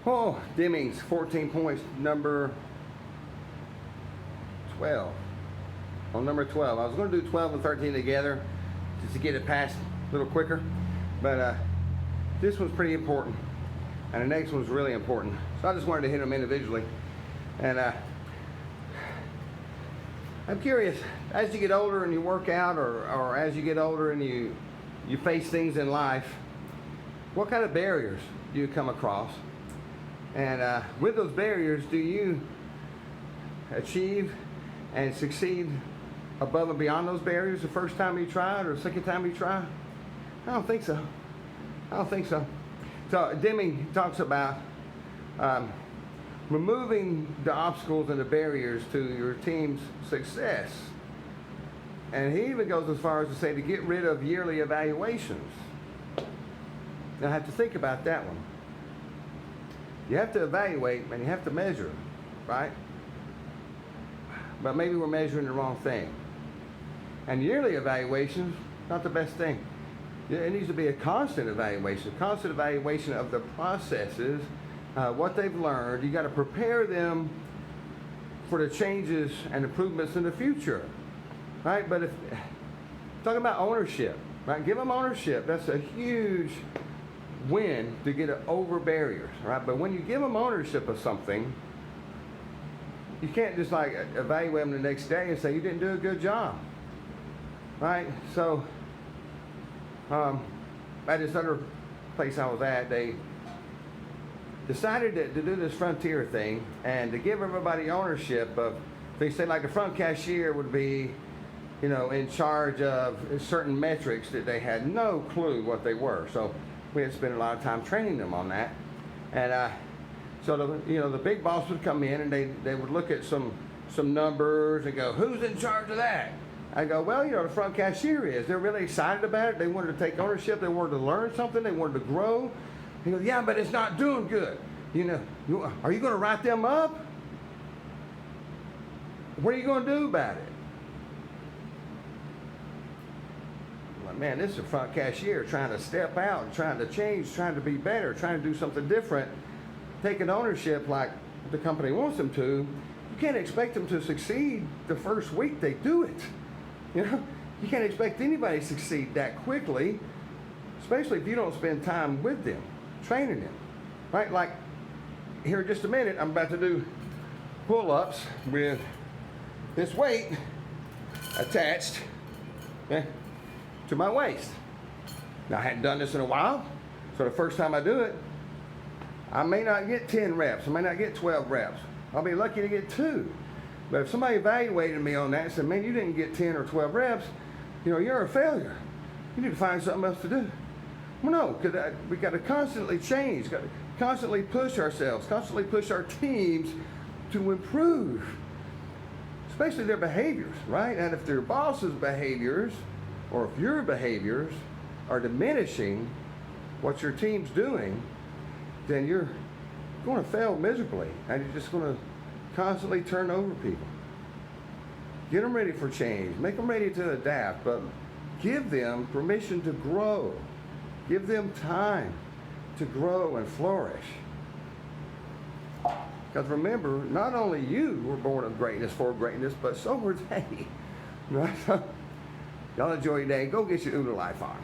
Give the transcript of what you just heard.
Oh, Demings, 14 points, number 12. On number 12. I was going to do 12 and 13 together just to get it passed a little quicker. But this one's pretty important. And the next one's really important. So I just wanted to hit them individually. And I'm curious, as you get older and you work out, or as you get older and you face things in life, what kind of barriers do you come across? And with those barriers, do you achieve and succeed above and beyond those barriers the first time you try it or the second time you try? I don't think so. I don't think so. So Deming talks about removing the obstacles and the barriers to your team's success. And he even goes as far as to say to get rid of yearly evaluations. Now I have to think about that one. You have to evaluate and you have to measure, right? But maybe we're measuring the wrong thing. And yearly evaluations, not the best thing. It needs to be a constant evaluation of the processes, what they've learned. You got to prepare them for the changes and improvements in the future, right? But if talking about ownership, right? Give them ownership. That's a huge win to get over barriers, right? But when you give them ownership of something, you can't just like evaluate them the next day and say you didn't do a good job, right? So at this other place I was at, they decided to do this frontier thing and to give everybody ownership of, they said like the front cashier would be, you know, in charge of certain metrics that they had no clue what they were. So we had spent a lot of time training them on that. And so the big boss would come in and they would look at some numbers and go, who's in charge of that? I go, well, the front cashier is. They're really excited about it. They wanted to take ownership. They wanted to learn something. They wanted to grow. He goes, yeah, but it's not doing good. Are you going to write them up? What are you going to do about it? I'm like, man, this is a front cashier trying to step out and trying to change, trying to be better, trying to do something different, taking ownership like the company wants them to. You can't expect them to succeed the first week they do it. You can't expect anybody to succeed that quickly, especially if you don't spend time with them, training them, right? Like here in just a minute, I'm about to do pull-ups with this weight attached to my waist. Now I hadn't done this in a while, so the first time I do it, I may not get 10 reps, I may not get 12 reps. I'll be lucky to get 2. But if somebody evaluated me on that and said, man, you didn't get 10 or 12 reps, you're a failure. You need to find something else to do. Well, no, because we got to constantly change, got to constantly push ourselves, constantly push our teams to improve, especially their behaviors, right? And if their boss's behaviors or if your behaviors are diminishing what your team's doing, then you're going to fail miserably, and you're just going to constantly turn over people. Get them ready for change. Make them ready to adapt, but give them permission to grow. Give them time to grow and flourish. Because remember, not only you were born of greatness for greatness, but so were they. Right? So, y'all enjoy your day. Go get your OODA life on.